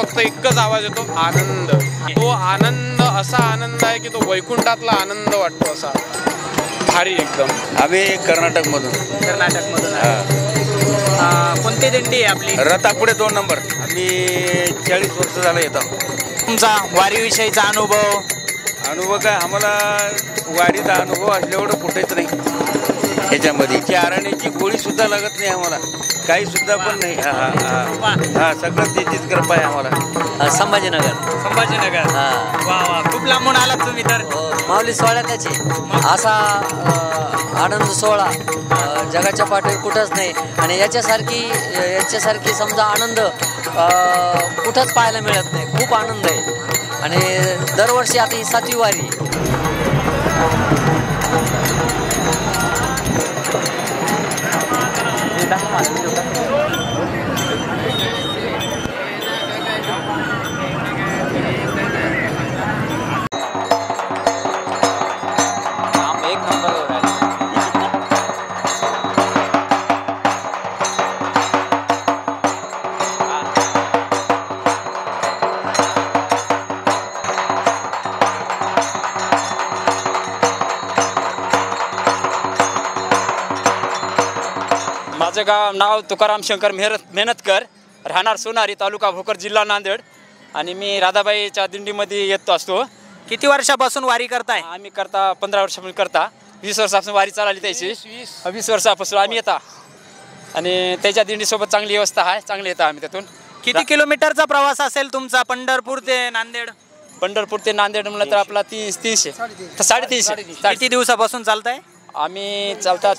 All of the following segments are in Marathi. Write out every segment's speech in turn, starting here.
फक्त एकच आवाज येतो, आनंद. तो आनंद असा आनंद आहे की तो वैकुंठातला आनंद वाटतो, असा भारी एकदम. आम्ही कर्नाटकमधून. कोणती दिंडी आहे आपली? रथापुढे 2 नंबर. आम्ही 40 वर्ष झालं येतो. तुमचा वारीविषयीचा अनुभव? काय आम्हाला वारीचा अनुभव असल्यावर कुठेच नाही. ह्याच्यामध्ये चारण्याची गोळी सुद्धा लागत नाही आम्हाला, काही सुद्धा पण नाही. हा सगळं त्याचीच कृपा आहे आम्हाला. संभाजीनगर. वा वा, खूप लांबून आलात तुम्ही तर. माऊली सोहळा त्याची असा आनंद सोहळा जगाच्या पाठीवर कुठंच नाही. आणि याच्यासारखी समजा आनंद कुठंच पाहायला मिळत नाही. खूप आनंद आहे. आणि दरवर्षी आता ही 7वी वारी. माझं नाव तुकाराम शंकर मेहनतकर, राहणार सोनारी, तालुका भोकर, जिल्हा नांदेड. आणि मी राधाबाईच्या दिंडीमध्ये येतो असतो. किती वर्षापासून वारी करताय? आम्ही करता 15 वर्षापासून करता. 20 वर्षापासून वारी चालली त्याची. 20 वर्षापासून आम्ही येता. आणि त्याच्या दिंडीसोबत चांगली व्यवस्था आहे, चांगली येतं आम्ही त्यातून. किती किलोमीटरचा प्रवास असेल तुमचा पंढरपूर ते नांदेड? पंढरपूर ते नांदेड म्हणलं तर आपला 300 350. किती दिवसापासून चालताय? आम्ही चालतात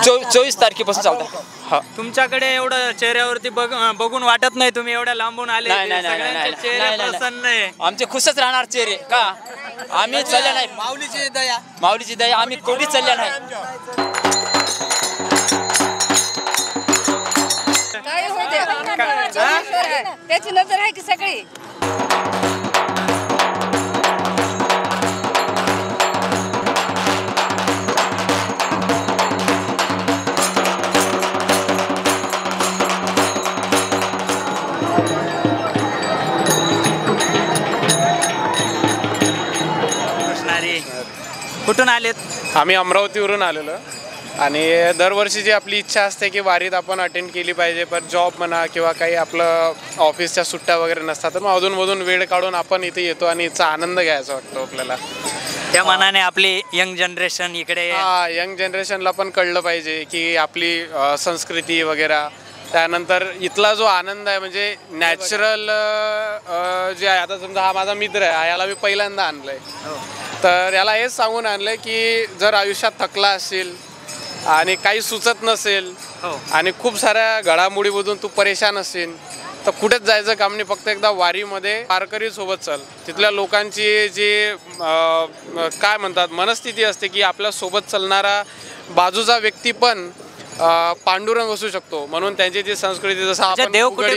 24 तारखेपासून चालतात. हा. तुमच्याकडे एवढं चेहऱ्यावरती बघून वाटत नाही तुम्ही एवढ्या लांबून आले. आमचे खुशच राहणार चेहरे का? आम्ही चालल्या नाही. माऊलीची दया आम्ही कोणी चालल्या नाही. त्याची नजर आहे की सगळी. कुठून आलेत? आम्ही अमरावतीवरून आलेलो. आणि दरवर्षीची आपली इच्छा असते की वारीत आपण अटेंड केली पाहिजे, पण जॉब म्हणा किंवा काही आपलं ऑफिसच्या सुट्ट्या वगैरे नसतात, तर मग अधूनमधून वेळ काढून आपण इथे येतो आणि याचा आनंद घ्यायचा वाटतो आपल्याला. त्या मनाने आपली यंग जनरेशन इकडे. यंग जनरेशनला पण कळलं पाहिजे की आपली संस्कृती वगैरे. त्यानंतर इथला जो आनंद आहे म्हणजे नॅचरल जे आहे. आता समजा हा माझा मित्र आहे, याला मी पहिल्यांदा आणलंय, तर याला हेच सांगून आणलंय की जर आयुष्यात थकला असेल आणि काही सुचत नसेल आणि खूप साऱ्या घडामोडीमधून तू परेशान असेल तर कुठेच जायचं काम नाही. फक्त एकदा वारीमध्ये वारकरी सोबत चल. तिथल्या लोकांची जी काय म्हणतात मनस्थिती असते की आपल्या सोबत चालणारा बाजूचा व्यक्ती पण पांडुरंग असू शकतो. म्हणून त्यांची जी संस्कृती, जसं आपण देव कुठे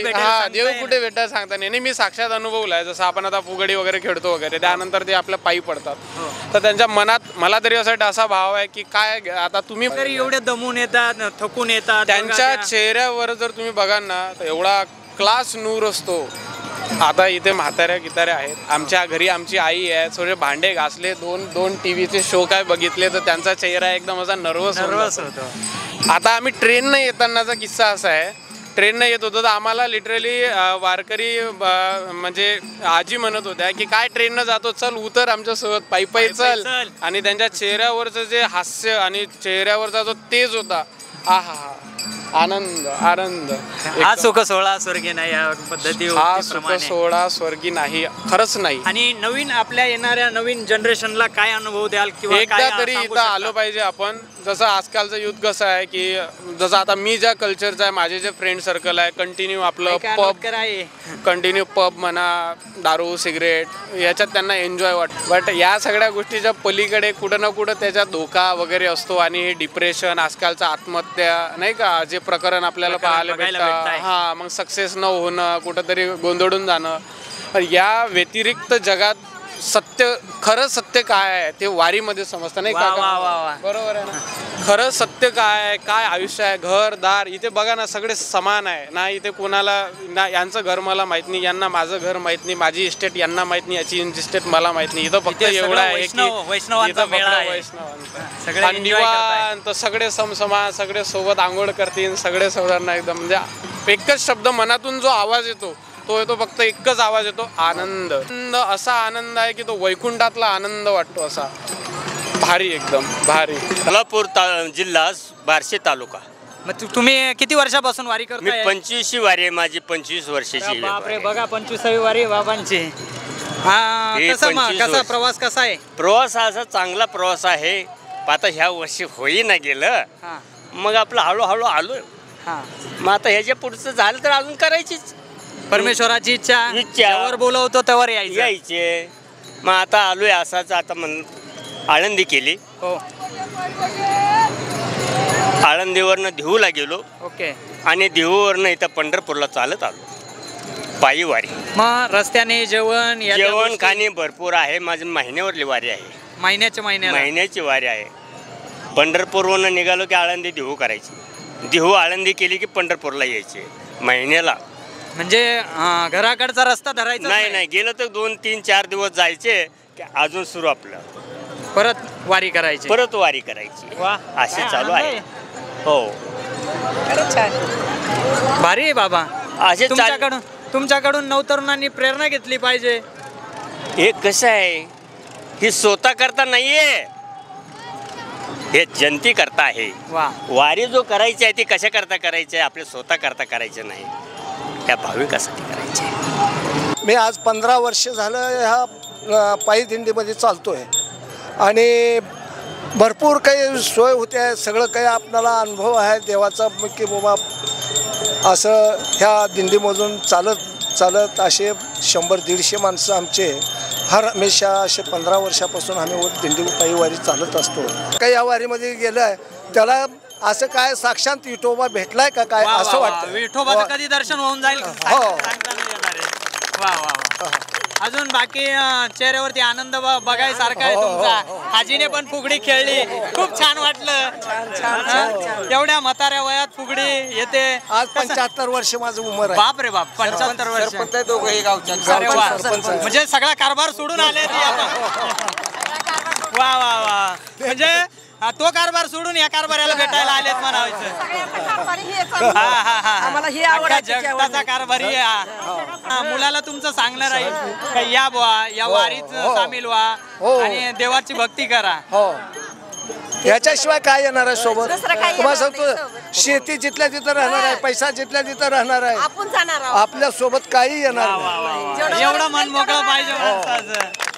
भेटायला सांगता नाही, मी साक्षात अनुभवलाय. जसं आपण आता फुगडी वगैरे खेळतो वगैरे, त्यानंतर ते आपल्या पायी पडतात. तर त्यांच्या मनात मला तरी असा भाव आहे की काय आता तुम्ही एवढे दमून येतात, थकून येतात, त्यांच्या चेहऱ्यावर जर तुम्ही बघाल ना तर एवढा क्लास नूर असतो. आता इथे म्हाताऱ्या आहेत. आमच्या घरी आमची आई आहे, थोडे भांडे घासले, दोन टीव्हीचे शो काय बघितले तर त्यांचा चेहरा एकदम असा नर्वस होतो. आता आम्ही ट्रेननं येतानाचा किस्सा असा आहे, ट्रेननं येत होतो तर आम्हाला लिटरली वारकरी म्हणजे आजी म्हणत होत्या की काय ट्रेननं जातो, चल उतर आमच्यासोबत, पायी चल. आणि त्यांच्या चेहऱ्यावरचं जे हास्य आणि चेहऱ्यावरचा जो तेज होता, आनंद. हा सुख सोहळा स्वर्गी नाही या पद्धती. हा सुख सोहळा स्वर्गी नाही, खरंच नाही. आणि नवीन आपल्या येणाऱ्या नवीन जनरेशनला काय अनुभव द्याल किंवा एकदा तरी इथं आलो पाहिजे आपण. जसं आजकालचं युथ कसं आहे की जसं आता मी ज्या कल्चरचं आहे, माझे जे फ्रेंड सर्कल आहे, कंटिन्यू आपलं पब म्हणा, दारू सिगरेट याच्यात त्यांना एन्जॉय वाटतं. बट या सगळ्या गोष्टीच्या पलीकडे कुठं ना कुठं त्याच्यात धोका वगैरे असतो. आणि हे डिप्रेशन, आजकालचं आत्महत्या नाही का जे प्रकरण आपल्याला पाहायला भेटतं, मग सक्सेस न होणं, कुठंतरी गोंधळून जाणं. या व्यतिरिक्त जगात सत्य, खरं सत्य काय आहे ते वारीमध्ये समजतं नाही वा, का? वा, वा, वा. बरोबर आहे ना. खरं सत्य काय आहे, काय आयुष्य आहे, घर दार इथे बघा ना, सगळे समान आहे ना. इथे कोणाला ना यांचं घर मला माहित नाही, यांना माझं घर माहित नाही, माझी इस्टेट यांना माहित नाही, याची इस्टेट मला माहित नाही. इथं फक्त इथे सगळं एवढं आहे की वैष्णवांचा इथं मेळा फक्त आहे. वैष्णवांचा. सगळे आणि enjoy करताय. निवांत सगळे समसमान, सगळे सोबत आंघोळ करतील, सगळे सोबत एकदम म्हणजे एकच शब्द मनातून जो आवाज येतो तो येतो, फक्त एकच आवाज येतो, आनंद. असा आनंद आहे की तो वैकुंठातला आनंद वाटतो, असा भारी, एकदम भारी. सोलापूर जिल्हा बार्शी तालुका. मग तुम्ही किती वर्षापासून वारी मी करताय? 25वी वारी आहे माझी, 25 वर्षाची बापरे, बघा 25वी वारी बाबांची. हा, हे कसं मग 25 कसा वर्ष. प्रवास कसा आहे? प्रवास हा असा चांगला प्रवास आहे. आता ह्या वर्षी होईना गेलं, हा, मग आपलं हळूहळू आलो. हा. मग आता ह्याच्या पुढचं झालं तर अजून करायचीच, परमेश्वराची इच्छा, इच्छा. जेव्हा बोलवतो तेव्हा यायचं. यायचे. मग आता आलोय असाच. आता आळंदी केली, हो, आळंदीवरनं देहूला गेलो ओके. आणि देहूवरनं इथं पंढरपूरला चालत आलो, पायी वारी. मग रस्त्याने जेवण या त्या जेवण गोष्टी? खाणे भरपूर आहे. माझी महिन्यावरली वारी आहे, महिन्याच्या महिन्याला. महिन्याची वारी आहे. पंढरपूरवरून निघालो की आळंदी देहू करायची, देहू आळंदी केली की पंढरपूरला यायचे महिन्याला. म्हणजे घराकडचा रस्ता धरायचा नाही, गेलं तर 2, 3, 4 दिवस जायचे की अजून सुरू आपलं परत वारी करायची. परत वारी करायची. वा, असे काय चालू आनंद आहे. हो, खरंच छान. भारी आहे बाबा. असे तुमच्याकडून नवतरुणांनी प्रेरणा घेतली पाहिजे. हे कसं आहे, ही स्वतः करता नाहीये, हे जनती करता आहे. वा, वारी जो करायची आहे ती कशा करता करायची आहे, आपल्या स्वतः करता करायचं नाही, त्या भाविकासाठी करायचे. मी आज 15 वर्ष झालं ह्या पायी दिंडीमध्ये चालतो आहे आणि भरपूर काही सोय होते आहे. सगळं काही आपल्याला अनुभव आहे देवाचा की बाबा असं ह्या दिंडीमधून चालत असे 100-150 माणसं आमचे हर हमेशा असे 15 वर्षापासून आम्ही दिंडी पायी वारी चालत असतो. काही या वारीमध्ये गेलं आहे त्याला असं काय साक्षात विठोबा भेटलाय का काय असं वाटतं. विठोबाचं कधी दर्शन होऊन जाईल हो. सांगता नाही येणार आहे. वा वा वा. अजून बाकी चेहऱ्यावरती आनंद बघायसारखा आहे तुमचा. आजीने पण फुगडी खेळली, खूप छान वाटलं. एवढ्या म्हाताऱ्या वयात फुगडी येते. आज 75 वर्ष माझं उमर आहे. बाप रे बाप, 75 वर्ष. अरे वा. म्हणजे सगळा कारभार सोडून आले. वा वा वा. म्हणजे तो कारभार सोडून या कारभाराला भेटायला आलेत म्हणायचं. आम्हाला हे आवडायचं. जगताचा कारभारी मुलाला तुमचं सांगणार आहे या बुवा, या वारीत सामील व्हा आणि देवाची भक्ती करा. हो, याच्याशिवाय काय येणार आहे सोबत. दुसरं काही तुम्हाला येणार नाही सांगतो, शेती जिथल्या तिथं राहणार आहे, पैसा जिथल्या तिथं राहणार आहे, आपण जाणार आहोत. आपल्या सोबत काही येणार नाही. एवढं मन मोकळं पाहिजे माणसाचं.